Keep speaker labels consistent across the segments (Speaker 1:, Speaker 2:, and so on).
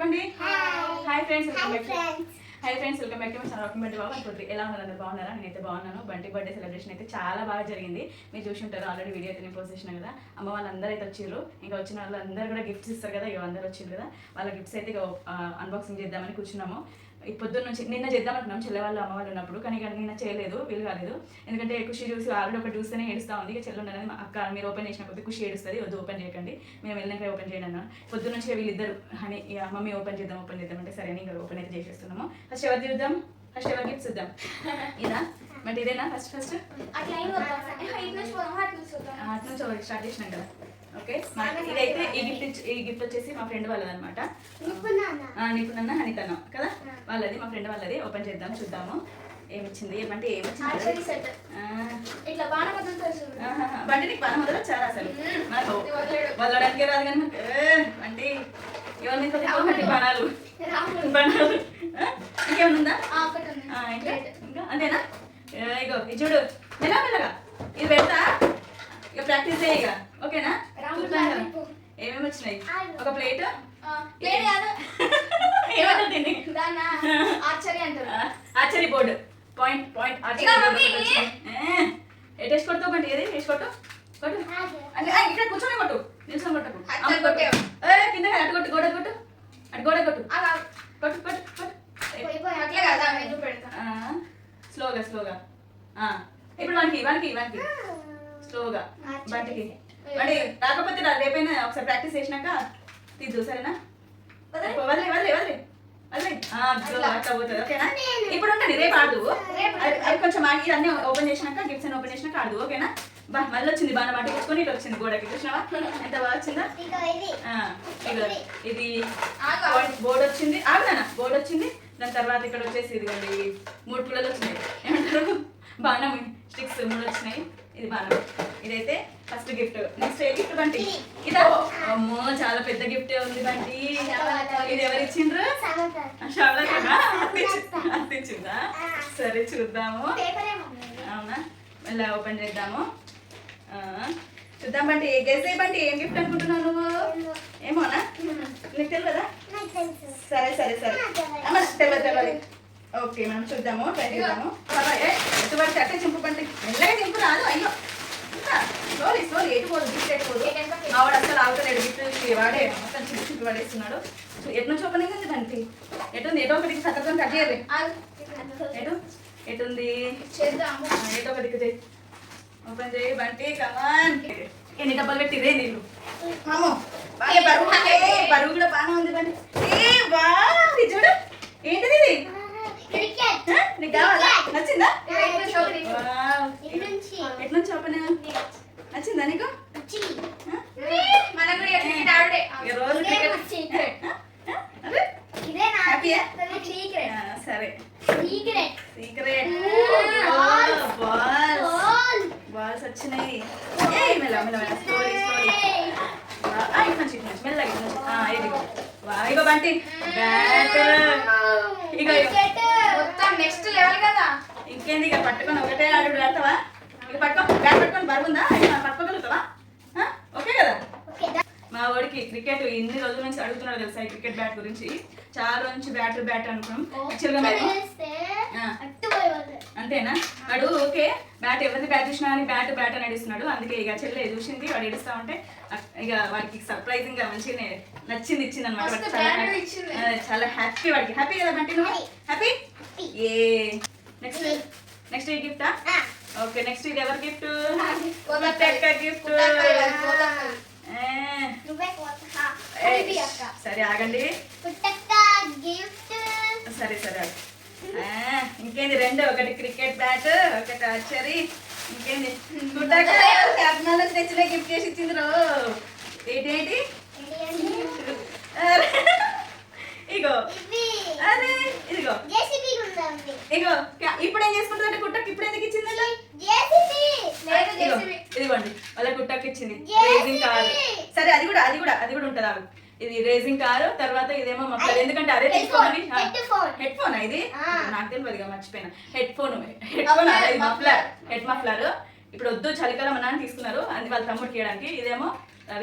Speaker 1: చెప్పండి. Hi friends, welcome back to my channel. Welcome back to బాబా కొద్ది. ఎలా ఉన్నారు అందరూ? బాగున్నారా? నేనైతే బాగున్నాను. బంటి బర్త్డే సెలబ్రేషన్ అయితే చాలా బాగా జరిగింది. మీరు చూసి ఉంటారు, ఆల్రెడీ వీడియో అయితే నేను పోస్ట్ చేసిన కదా. అమ్మ వాళ్ళందరూ అయితే వచ్చిర్రు. ఇంకా వచ్చిన వాళ్ళందరూ కూడా గిఫ్ట్స్ ఇస్తారు కదా, ఇక అందరూ వచ్చిర్రు కదా. వాళ్ళ గిఫ్ట్స్ అయితే అన్బాక్సింగ్ చేద్దామని కూర్చున్నాము. ఈ పొద్దున్న నుంచి నిన్న చేద్దాం అనుకున్నాం, చెల్లె వాళ్ళు అమ్మ వాళ్ళు ఉన్నప్పుడు, కానీ నిన్న చేయలేదు, వీలు కాలేదు. ఎందుకంటే ఖుషి చూసి ఆల్రెడీ ఒకటి చూస్తేనే ఏడుస్తూ ఉంది. ఇక చెల్లి ఉండదని అక్క మీరు ఓపెన్ చేసిన కొద్ది ఖుషి ఏడుస్తుంది, వద్దు ఓపెన్ చేయకండి, మేము వెళ్ళినాక ఓపెన్ చేయండి అన్నాను. పొద్దున్న నుంచి వీళ్ళిద్దరు అని మమ్మీ ఓపెన్ చేద్దాం అంటే సరే అని ఇంకా ఓపెన్ అయితే చేసేస్తున్నాము. ఫస్ట్ ఎవరు చూద్దాం, ఫస్ట్ ఎవరు గిఫ్ట్స్ చూద్దాం. ఇదా బట్ ఇదేనా ఫస్ట్ అటు నుంచి స్టార్ట్ చేసినాం కదా. ఓకే, ఇదైతే ఈ గిఫ్ట్ వచ్చేసి మా ఫ్రెండ్ వాళ్ళది అనమాట. నిపుణన్న హనితనం కదా, వాళ్ళది మా ఫ్రెండ్ వాళ్ళది. ఓపెన్ చేద్దాం, చూద్దాము ఏమిచ్చింది. ఏమంటే ఏమొచ్చింది బండి, నీకు బాగా మొదలు చాలా అసలు నాకు వదలడానికే రాదు కానీ అంటే ఎవరిని బాణాలు ఇంకేమన్నా ఇంకా అంతేనా? ఇగో ఇది చూడు, మెల్లగా ఇది పెడతా, ఇక ప్రాక్టీస్ చేయ ఇక. ఓకేనా? ఏమేమి వచ్చినాయి? ఒక ప్లేట్, ఆర్చరీ బోర్డు, పాయింట్ ఎటేసి కొడుతూ కంటే ఏది వేసి కొట్టు ఇక్కడ కూర్చొని కొట్టు, నిల్చొని కొట్టకు, కింద అటు కొట్టు, గోడ కొట్టు, అటు గోడ కొట్టు, స్లోగా ఇప్పుడు వానికి స్లోగా బంటికి మరి రాకపోతే రేపైనా ఒకసారి ప్రాక్టీస్ చేసినాక తీద్దు, సరేనా? వదిలే అట్లా పోతుంది. ఓకేనా? ఇప్పుడు ఉంటుంది, రేపు ఆడదు. అది కొంచెం ఆగి అన్నీ ఓపెన్ చేసినాక, గిఫ్ట్స్ అన్ని ఓపెన్ చేసినాక ఆడదు. ఓకేనా? మళ్ళీ వచ్చింది బాగా మాట తెచ్చుకొని ఇట్లా వచ్చింది గోడకి, చూసినావా ఎంత బాగా వచ్చిందా? ఇది బోర్డు వచ్చింది, ఆగునా బోర్డు వచ్చింది. దాని తర్వాత ఇక్కడ వచ్చేసి ఇదిగోండి 3 పుల్లలు వచ్చినాయి, ఏమంటారు బాణం స్టిక్స్ 3 వచ్చినాయి. ఇది బాణం. ఇదైతే ఫస్ట్ గిఫ్ట్. నెక్స్ట్ ఏ గిఫ్ట్ బంటి? ఇదా? అమ్మో చాలా పెద్ద గిఫ్ట్ ఉంది బంటి. ఇది ఎవరు ఇచ్చిండ్రు? అందించిందా? సరే చూద్దాము. అవునా, మళ్ళీ ఓపెన్ చేద్దాము, చూద్దాం. బంటి గెస్ బంటి, ఏం గిఫ్ట్ అనుకుంటున్నావు నువ్వు? ఏమోనా, నీకు తెలియదా? సరే తెలియదు. ఓకే, మనం చూద్దాము, ట్రై చేద్దాము. ఎటువంటి అట్టే చింపు బంటి, మెల్లగా చింపు రాదు. అయ్యో స్లోలీ ఎటుకోదు, గిఫ్ట్ ఎటుకోదు. ఆవిడ అసలు ఆగుతలేడు, గిఫ్ట్ వాడే మొత్తం చింపు పడేస్తున్నాడు. ఎటు నుంచి ఓపెనింగ్ ఉంది బంటి? ఎటుంది? ఎటో ఒకటి సత్తంతో కట్ చేయాలి. ఎటుంది? ఎటో ఒకటి చేయి, ఓపెన్ చేయి బంటి. కమాన్, ఎన్ని డబ్బాలు పెట్టిరే నీళ్ళు? బరువు కూడా బాగా ఉంది బంటి. చూడు, ఏంటిది ఇది? నీకు కావాలా? నచ్చిందా? ఎటు నుంచి ఓపెన్ నచ్చిందా నీకు? రోజు సరే, సీక్రెట్ బాల్స్ వచ్చినాయి. ఇగో బంటి బ్యాట్, నెక్స్ట్ లెవెల్ కదా. ఇంకేంది ఇక పట్టుకొని ఒకటే ఆడు ఆడతావా? ఇక బ్యాట్ పట్టుకొని బరువుందా? పట్టుకోగలుగుతావా? ఓకే కదా? మా వాడికి క్రికెట్ ఇన్ని రోజుల నుంచి అడుగుతున్నాడు తెలుసా, ఈ క్రికెట్ బ్యాట్ గురించి. చాలా రోజు నుంచి బ్యాట్ అనుకున్నాం. యాక్చువల్గా మేము అంతేనా? వాడు ఓకే బ్యాట్ ఎవరిది బ్యాట్ చూసినా అని బ్యాట్ అని అడుగుతున్నాడు. అందుకే ఇక చెల్లె చూసింది, వాడు ఏడుస్తా ఉంటే ఇక వాడికి సర్ప్రైజింగ్ గా మంచిగా నచ్చింది, ఇచ్చింది అనమాట. చాలా హ్యాపీ, వాడికి హ్యాపీ కదా బంటి? నువ్వు హ్యాపీ? ఏ నెక్స్ట్ ఈ గిఫ్టా? ఓకే, నెక్స్ట్ ఇది ఎవరి గిఫ్ట్? గిఫ్ట్. సరే ఆగండి, సరే ఇంకేంది? 2, ఒకటి క్రికెట్ బ్యాట్, ఒకటి ఆర్చరీ. ఇంకేంది? తెచ్చిన గిఫ్ట్ చేసి ఇచ్చింది రో. ఏంటి? ఇగో అరే ఇదిగో ఇప్పుడు ఏం చేసుకుంటుందంటే కుట్టకి ఇప్పుడు ఎందుకు ఇచ్చింది? ఇదిగోండి వాళ్ళ కుట్టకి ఇచ్చింది రేసింగ్ కారు. సరే అది కూడా ఉంటుంది. ఆవిడ ఇది రేసింగ్ కారు, తర్వాత ఇదేమో మఫ్లర్. ఎందుకంటే అరే తీసుకోమని. హెడ్ ఫోన్ ఇది నాకు తెలియదుగా, మర్చిపోయినా. Head phone muffler. ఇప్పుడు వద్దు చలికాలం అని తీసుకున్నారు, అది వాళ్ళ తమ్ముడికి ఇవ్వడానికి. ఇదేమో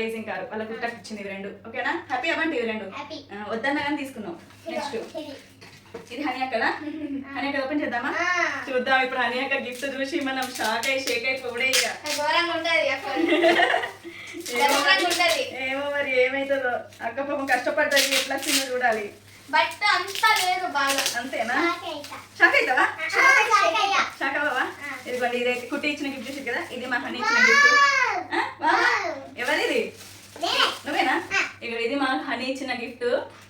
Speaker 1: రేసింగ్ కారు వాళ్ళ కుక్కకి ఇచ్చింది ఇవి రెండు. ఓకేనా? హ్యాపీ అవ్వండి ఇవి రెండు. వద్దన్నా కానీ తీసుకున్నాం. నెక్స్ట్ ఇది హనీ అక్కదా? హనీ అక్క ఓపెన్ చేద్దామా? చూద్దాం ఇప్పుడు హనీ అక్క గిఫ్ట్ చూసి మనం షేక్ అయిపోడే ఇక. ఏమో మరి ఏమైతుందో. అక్క పాపం కష్టపడ్డది, ఎట్లా వచ్చిందో చూడాలి.
Speaker 2: బట్ అంతా లేదు బాగా.
Speaker 1: అంతేనా? షాక్ అవుతావా? షాక్ అవ్వవా? ఇదిగోండి ఇదైతే కుట్టి ఇచ్చిన గిఫ్ట్ చూసి కదా, ఇది మా హనీ ఇచ్చిన గిఫ్ట్. ఎవరిది? నువ్వేనా? ఇక్కడ ఇది మా హనీ ఇచ్చిన గిఫ్ట్.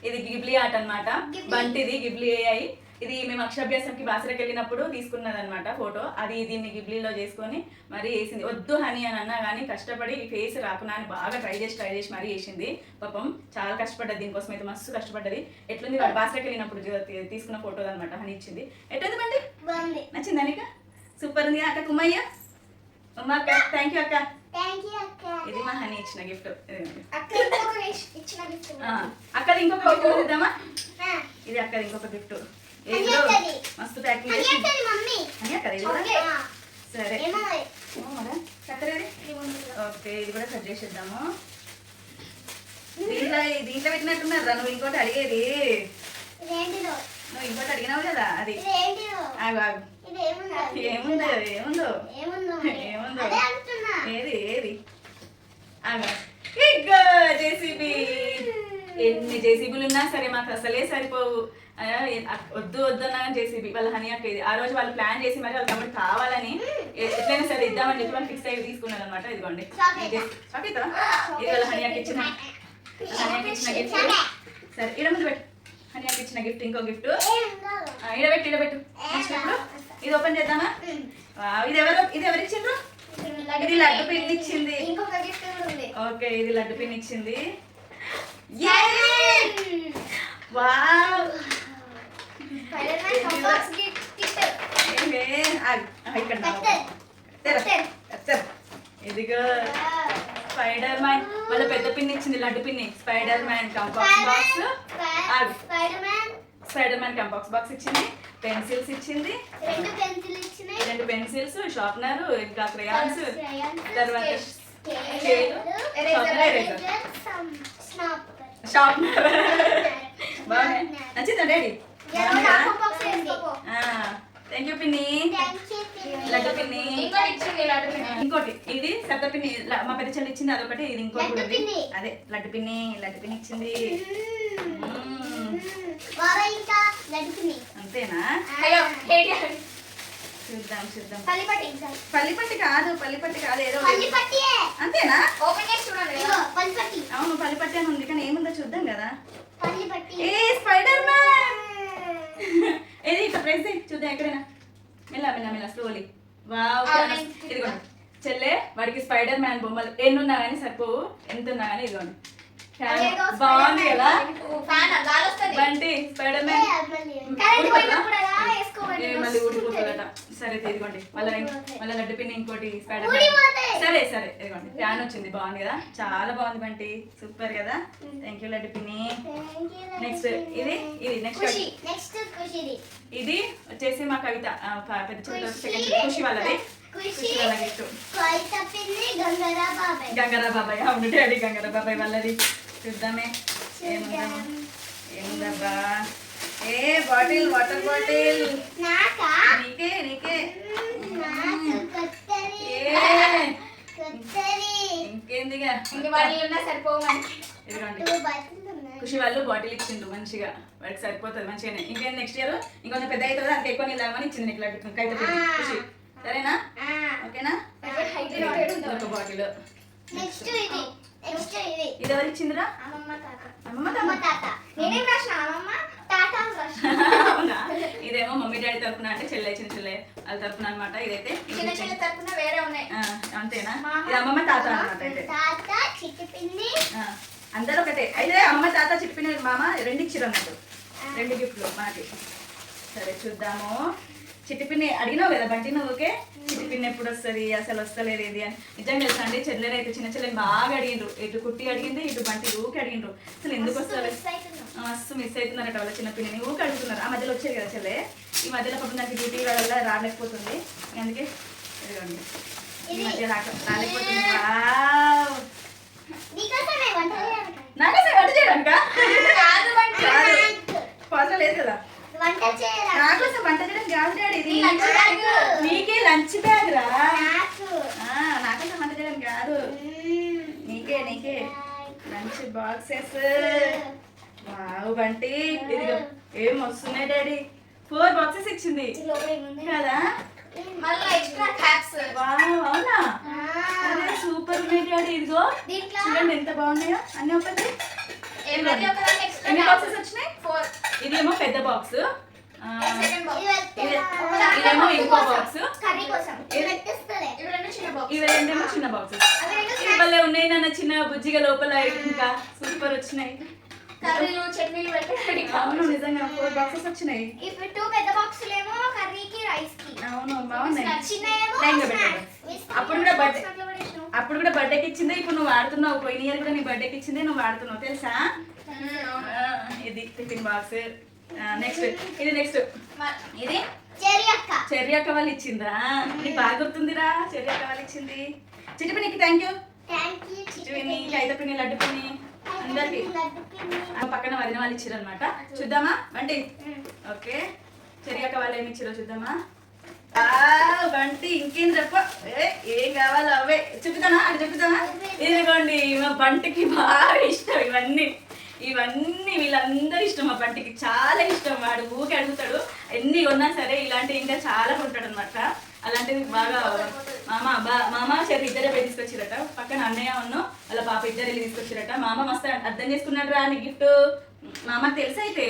Speaker 1: ఇది గిబ్లీ ఆర్ట్ అనమాట. బంటిది గిబ్లీ AI. ఇది మేము అక్షరాభ్యాసంకి బాసరకు వెళ్ళినప్పుడు తీసుకున్నది అనమాట ఫోటో. అది దీన్ని గిబ్లీలో చేసుకొని మరీ వేసింది. వద్దు హనీ అని అన్నా కానీ కష్టపడి ఈ ఫేస్ రాకున్నా అని బాగా ట్రై చేసి మరీ వేసింది. పాపం చాలా కష్టపడ్డది దీనికోసం, అయితే మస్తు కష్టపడ్డది. ఎట్లుంది బాసరకు వెళ్ళినప్పుడు తీసుకున్న ఫోటో అనమాట హనీ ఇచ్చింది. ఎట్లుంది బండి? నచ్చిందా నీకు? సూపర్ ఉంది. అక్క కుమ్మయ్య అమ్మ అక్క. థ్యాంక్ యూ అక్క. ఇది మా హనీ ఇచ్చిన గిఫ్ట్. అక్కది ఇంకొక గిఫ్ట్ ఇద్దామా? ఇది అక్కది ఇంకొక గిఫ్ట్. మస్తు ప్యాకింగ్ సరే. ఓకే ఇది కూడా కట్ చేసేద్దాము. దీంట్లో పెట్టినట్టున్నారా? నువ్వు ఇంకోటి అడిగేది, నువ్వు ఇంకోటి అడిగినావు కదా, అది ఏముందో ఏముందో ఏముందో ఏది ఏది జేసీబీ. ఎన్ని జేసీబీలు ఉన్నా సరే మాకు అసలే సరిపోవు. వద్దు వద్దన్నా జేసీబీ. వాళ్ళ హనీ అక్క ఇది ఆ రోజు వాళ్ళు ప్లాన్ చేసి మరి వాళ్ళ తమ్ముడు కావాలని ఎట్లయినా సరే ఇద్దామని చెప్పి వాళ్ళు ఫిక్స్ అయ్యి తీసుకున్నారు అనమాట. ఇదిగోండి షాక్ అవుతావా? ఇది వాళ్ళ హనీ అక్క ఇచ్చిన గిఫ్ట్. సరే ఇడ ముందు పెట్టు. హనీ అక్క ఇచ్చిన గిఫ్ట్ ఇంకో గిఫ్ట్. ఇడబెట్టు. నెక్స్ట్ ఇప్పుడు ఇది ఓపెన్ చేద్దామా? ఇది ఎవరు ఇచ్చిండ్రు? ఇది లడ్డు పిన్ ఇచ్చింది. ఓకే ఇది లడ్డు పిన్ ఇచ్చింది. వావ్ ఇదిగో స్పైడర్ మ్యాన్ వాళ్ళ పెద్ద పిన్ ఇచ్చింది, లడ్డు పిన్ని. Spider man కంపాక్స్ box, spider man కంపాక్స్ box ఇచ్చింది. పెన్సిల్స్ ఇచ్చింది, 2 పెన్సిల్స్, షార్ప్నర్, ఇంకా క్రేయాన్స్, తర్వాత షార్ప్నర్. బాగున్నాయి. నచ్చిందా డాడీ? థ్యాంక్ యూ పిన్ని. లడ్డు పిన్ని ఇంకోటి ఇది సత్త పిన్ని మా పెద్ద చెల్లి ఇచ్చింది, అదొకటి. ఇది ఇంకోటి అదే లడ్డు పిన్ని ఇచ్చింది. అంతేనా? చూద్దాం. పల్లిపట్టి కాదు ఏదో. అంతేనా? అవును పల్లిపట్టి అని ఉంది, కానీ ఏముందో చూద్దాం కదా. ఏ స్పైడర్ మ్యాన్. ఏది ఇట్లా ప్రెస్ చూద్దాం ఎక్కడైనా. మెల్ల స్లోలీ. వావ్ ఇదిగోండి చెల్లె, వాడికి స్పైడర్ మ్యాన్ బొమ్మలు ఎన్నున్నా కానీ సరిపోవు, ఎంత ఉన్నా కానీ. ఇదిగోండి బాగుంది కదా బంటి. స్పైడర్ మ్యాన్ మళ్ళీ ఊడిపోతుందట. సరే ఇదిగోండి మళ్ళీ లడ్డు పిన్ని ఇంకోటి స్పైడర్ మ్యాన్. సరే ఇదిగోండి ఫ్యాన్ వచ్చింది, బాగుంది కదా, చాలా బాగుంది బంటి, సూపర్ కదా. థ్యాంక్ యూ లడ్డు పిన్ని. నెక్స్ట్ ఇది నెక్స్ట్ ఇది వచ్చేసి మా కవిత పెద్ద సెకండ్ ఖుషి వాళ్ళది. గంగారా బాబాయ్. అవును డాడీ గంగారా బాబాయ్ వాళ్ళది. చూద్దామే ఏముందబ్బా. ఏ బాటిల్, వాటర్ బాటిల్ నీకే. ఇంకేందిగా ఖుషి వాళ్ళు బాటిల్ ఇచ్చిండ్రు మంచిగా, వాడికి సరిపోతుంది మంచిగానే. ఇంకేం నెక్స్ట్ ఇయర్ ఇంకొంచెం పెద్ద అవుతుంది, అంత ఎక్కువ నీళ్ళు తాగమని ఇచ్చింది నీకు లడ్డు కైతే ఖుషి. సరేనా? ఓకేనా? ఒక బాటిల్. ఇది ఎవరు ఇచ్చిందిరా? ఇదేమో మమ్మీ డాడీ తరపున, అంటే చిన్న చెల్లె వాళ్ళ తరపున అనమాట. ఇదైతే అంతేనా? ఇది అమ్మమ్మ తాత అనమాట. అయితే అందరూ ఒకటే. అయితే అమ్మ తాత చిట్టిపిన మామ 2 ఇచ్చిర్రు అన్నట్టు, 2 గిఫ్ట్లు మనకి. సరే చూద్దాము. చిట్టిపిన్ని అడిగినావు కదా బంటి నువ్వుకే, చిట్టిపిన్ని ఎప్పుడు వస్తుంది, అసలు వస్తలేదు ఏది అని. నిజంగా తెలుసా అండి, చెల్లెలు అయితే చిన్న చెల్లెని బాగా అడిగిండ్రు. ఇటు కుట్టి అడిగింది, ఇటు బంటి ఊకి అడిగిండ్రు. అసలు ఎందుకు వస్తారు, మస్తు మిస్ అవుతున్నారట వాళ్ళ చిన్న పిల్లని ఊకి అడుగుతున్నారు. ఆ మధ్యలో వచ్చేది కదా చెల్లె, ఈ మధ్యలో పాపం నాకు డ్యూటీ వల్ల రాలేకపోతుంది, అందుకే ఇదిగోండి ఈ మధ్య రాలేకపోతుంది. నాకోసం వంట చేయడానిక
Speaker 2: కాదు బంటి.
Speaker 1: పాత్ర లేదు కదా నాకోసం వంట చేయడం కాదు డాడీ ఇది
Speaker 2: నీ lunch bag.
Speaker 1: నీకే లంచ్ బ్యాగ్ రా నాకోసం వంట చేయడం కాదు నీకే లంచ్ బాక్సెస్ వావ్ బంటి ఇదిగో ఏం వస్తున్నాయి డాడీ 4 బాక్సెస్ ఇచ్చింది కదా
Speaker 2: మళ్ళీ ఎక్స్ట్రా క్యాప్స్.
Speaker 1: వావ్ అవునా అరే సూపర్ ఉన్నాయి డాడీ ఇదిగో
Speaker 2: దీంట్లో
Speaker 1: చూడండి ఎంత బాగున్నాయో అన్ని ఒకటి
Speaker 2: ప్రతి ఒక్కదానికి extra
Speaker 1: ఎన్ని
Speaker 2: caps.
Speaker 1: బాక్సెస్ వచ్చినాయి
Speaker 2: 4.
Speaker 1: ఇదేమో పెద్ద బాక్స్
Speaker 2: Second box.
Speaker 1: ఇదేమో ఇంకో బాక్స్
Speaker 2: ఇవి రెండు చిన్న box.
Speaker 1: ఇవి రెండేమో చిన్న బాక్సెస్
Speaker 2: అవి రెండు
Speaker 1: ఇవి భలే ఉన్నాయి నాన్న చిన్న బుజ్జిగా లోపల ఇంకా సూపర్ వచ్చినాయి
Speaker 2: కర్రీలు చట్నీలు పెట్టడానికి
Speaker 1: అవును నిజంగా 4 బాక్సెస్ వచ్చినాయి
Speaker 3: ఇప్పుడు 2 పెద్ద బాక్సులేమో కర్రీకి రైస్ కి
Speaker 1: అవును బాగున్నాయి
Speaker 3: చిన్నయేమో
Speaker 1: లైన్ గా
Speaker 3: స్నాక్స్.
Speaker 1: పెట్టాడు. అప్పుడు కూడా బర్త్డేకి ఇచ్చిందే ఇప్పుడు నువ్వు వాడుతున్నావు పోయిన ఇయర్ కూడా నీ బర్త్డేకి ఇచ్చిందే నువ్వు వాడుతున్నావు తెలుసా ఇది టిఫిన్ బాక్స్ నెక్స్ట్ ఇది నెక్స్ట్ ఇది
Speaker 3: చెరి అక్క
Speaker 1: చెర్రీ అక్క వాళ్ళు ఇచ్చిందా నీకు బాగా గుర్తుందిరా చెర్రీ అక్క వాళ్ళు ఇచ్చింది చిట్టి నీకు థ్యాంక్ యూ
Speaker 3: థాంక్యూ
Speaker 1: చిట్టుపిని కైత పిన్ని లడ్డు పిన్ని అందరికి పక్కన వదిన వాళ్ళు ఇచ్చారు అనమాట చూద్దామా బంటి ఓకే చెర్రీ అక్క వాళ్ళు ఏమి ఇచ్చారో చూద్దామా బంటి ఇంకేం చెప్ప ఏం కావాలో అవే చూపుతానా అది చూపుతానా ఇదిగోండి మా బంటికి బాగా ఇష్టం ఇవన్నీ వీళ్ళందరూ ఇష్టం మా బంటికి చాలా ఇష్టం వాడు ఊకి అడుగుతాడు ఎన్ని కొన్నా సరే ఇలాంటివి ఇంకా చాలా కొంటాడు అనమాట అలాంటిది బాగా మామ చెర్రీ ఇద్దరే పోయి తీసుకొచ్చిరట పక్కన అన్నయ్య ఉన్ను వాళ్ళ పాప ఇద్దరు వెళ్ళి తీసుకొచ్చిరట మామ మస్తు అర్థం చేసుకున్నాడు రా నీ గిఫ్ట్ మామకు తెలుసు అయితే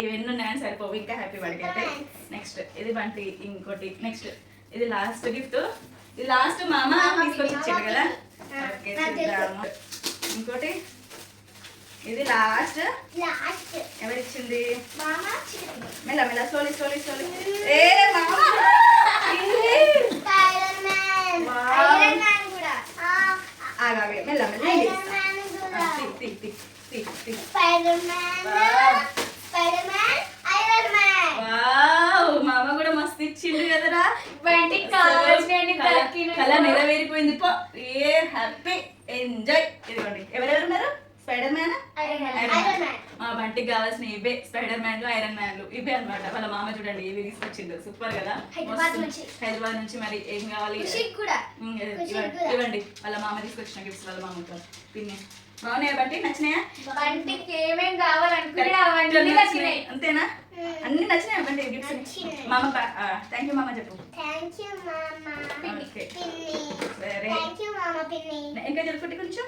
Speaker 1: ఇవన్నీ ఉన్నాయని సరిపోవు ఇంకా హ్యాపీ వాడికి అయితే నెక్స్ట్ ఇది బంటి ఇంకోటి నెక్స్ట్ ఇది లాస్ట్ గిఫ్ట్ ఇది లాస్ట్ మామ తీసుకొచ్చి ఇచ్చాడు కదా ఓకే చూద్దాము ఇంకోటి ఇది లాస్ట్ ఎవరిచ్చింది
Speaker 3: మామా చికెన్
Speaker 1: మెల్ల మెల్ల స్లోలీ ఏ మామ
Speaker 3: ఐరన్ మ్యాన్ కూడా
Speaker 1: ఆగాగే మెల్ల మెల్ల
Speaker 3: ఐరన్ మ్యాన్ కూడా
Speaker 1: తీ
Speaker 3: spider man iron man
Speaker 1: wow మామ కూడా మస్తు ఇచ్చింది కదరా
Speaker 2: బంటికి కావాల్సినవన్నీ దొరికినాయి.
Speaker 1: కళ నెరవేరిపోయింది పో ఏ హ్యాపీ ఎంజాయ్ ఇదిగోండి ఎవరెవరు ఉన్నారు స్పైడర్ మ్యాన్
Speaker 3: ఐరన్ మ్యాన్
Speaker 1: మా బంటికి కావాల్సిన ఇవే స్పైడర్ మ్యాన్లు ఐరన్ మ్యాన్లు ఇవే అన్నమాట వాళ్ళ మామ చూడండి ఇవి తీసుకొచ్చిండు సూపర్ కదా
Speaker 3: హైదరాబాద్
Speaker 1: మస్తు.
Speaker 3: నుంచి.
Speaker 1: హైదరాబాద్ నుంచి మరి ఏం కావాలి
Speaker 3: ఖుషికి కూడా
Speaker 1: ఇవ్వండి వాళ్ళ మామ తీసుకొచ్చిన గిఫ్ట్స్ వాళ్ళ మామతో పిన్ని బాగున్నాయా బంటి నచ్చినాయా
Speaker 2: బంటికి ఏమేం కావాలనుకుంటే అవన్నీ నచ్చినాయి.
Speaker 1: అంతేనా అన్ని నచ్చినాయా బంటి గిఫ్ట్స్
Speaker 3: నచ్చినాయి.
Speaker 1: మామ థ్యాంక్ యూ మామ చెప్పు
Speaker 3: థాంక్యూ మామా
Speaker 1: ఓకే
Speaker 3: పిన్ని
Speaker 1: సరే
Speaker 3: థాంక్యూ మామా పిన్ని
Speaker 1: ఇంకా జరుపుకుంటే కొంచెం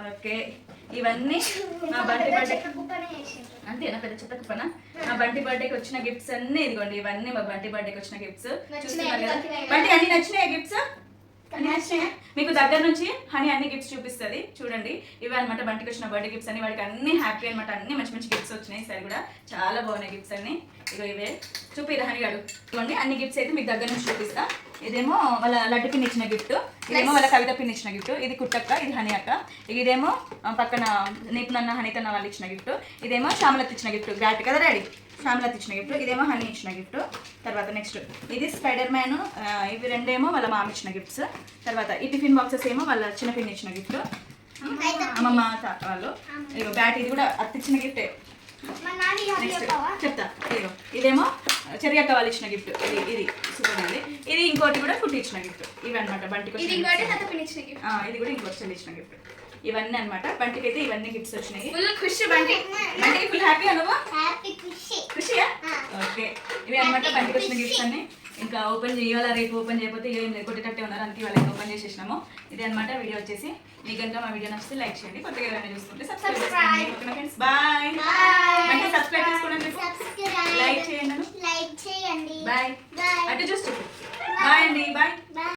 Speaker 1: ఓకే ఇవన్నీ మా బంటి బర్త్డే
Speaker 3: కుప్పనే చేసిండ్రు
Speaker 1: అంతేనా పెద్ద చెత్త కుప్పనా మా బంటి బర్త్డేకి వచ్చిన గిఫ్ట్స్ అన్ని ఇదిగోండి ఇవన్నీ మా బంటి బర్త్డేకి వచ్చిన గిఫ్ట్స్ చూస్తున్నారు కదా
Speaker 2: నచ్చినాయి.
Speaker 1: బంటి అన్ని నచ్చినాయి గిఫ్ట్స్ అన్ని నచ్చినాయి మీకు దగ్గర నుంచి హనీ అన్ని గిఫ్ట్స్ చూపిస్తుంది చూడండి ఇవి అనమాట బంటికి వచ్చిన బర్త్డే గిఫ్ట్స్ అన్ని వాడికి అన్ని హ్యాపీ అనమాట అన్ని మంచి మంచి గిఫ్ట్స్ వచ్చినాయి ఈసారి కూడా చాలా బాగున్నాయి గిఫ్ట్స్ అన్ని ఇగో ఇవే చూపిరా హనీ గారు ఇవ్వండి అన్ని గిఫ్ట్స్ అయితే మీకు దగ్గర నుంచి చూపిస్తా ఇదేమో వాళ్ళ లడ్డు పిన్ ఇచ్చిన గిఫ్ట్ ఇదేమో వాళ్ళ కవిత పిన్ ఇచ్చిన గిఫ్ట్ ఇది కుట్టక్క ఇది హనీ అక్క ఇదేమో పక్కన నీకు నన్న హనీతన్న వాళ్ళు ఇచ్చిన గిఫ్ట్ ఇదేమో శ్యామలత్ ఇచ్చిన గిఫ్ట్ ఘాట్ కదా డాడీ శ్యామలత్ ఇచ్చిన గిఫ్ట్ ఇదేమో హనీ ఇచ్చిన గిఫ్ట్ తర్వాత నెక్స్ట్ ఇది స్పైడర్ మ్యాన్ ఇవి రెండేమో వాళ్ళ మామ ఇచ్చిన గిఫ్ట్స్ తర్వాత ఈ టిఫిన్ బాక్సెస్ ఏమో వాళ్ళ చిన్న పిన్ ఇచ్చిన గిఫ్ట్ అమ్మమ్మ తాత వాళ్ళు ఇగో బ్యాట్ ఇది కూడా అత్తిచ్చిన గిఫ్టే
Speaker 3: మా నాన్న ఇది
Speaker 1: నెక్స్ట్
Speaker 3: చెప్పవా
Speaker 1: చెప్తా ఇదిగో ఇదేమో చెర్రీ అక్క వాళ్ళు ఇచ్చిన గిఫ్ట్ ఇది సూపర్ ఉంది ఇది ఇంకోటి కూడా కుట్టి ఇచ్చిన గిఫ్ట్ ఇవి అనమాట బంటికి
Speaker 2: ఇది
Speaker 1: వచ్చిన
Speaker 2: ఇంకోటి
Speaker 1: gifts.
Speaker 2: తాత పిలిచిన gift.
Speaker 1: ఇది కూడా ఇంకోటి చెల్లి ఇచ్చిన గిఫ్ట్ ఇవన్నీ అనమాట బంటికి అయితే ఇవన్నీ గిఫ్ట్స్ వచ్చినాయి
Speaker 2: ఫుల్ ఖుషి బంటి.
Speaker 1: బంటికి ఫుల్ హ్యాపీ అనువా
Speaker 3: హ్యాపీ ఖుషి
Speaker 1: ఖుషియా ఓకే ఇవి అనమాట బంటికి వచ్చిన గిఫ్ట్స్ అన్ని ఇంకా ఓపెన్ చేయాలా రేపు ఓపెన్ చేయకపోతే ఏం లేదు కొట్టేటట్టే ఉన్నారు అందుకే వాళ్ళకి ఓపెన్ చేసేసినాము ఇది అనమాట వీడియో వచ్చేసి మీకు కనుక మా వీడియో నచ్చితే లైక్ చేయండి కొత్తగా ఏమైనా చూసుకుంటే సబ్స్క్రైబ్ చేసుకోండి ఓకేనా ఫ్రెండ్స్ బాయ్ అంటే సబ్స్క్రైబ్ చేసుకోండి లైక్ చేయండి
Speaker 3: లైక్ చేయండి
Speaker 1: బాయ్
Speaker 3: బాయ్
Speaker 1: అటు చూస్తూ బాయ్ అండి బాయ్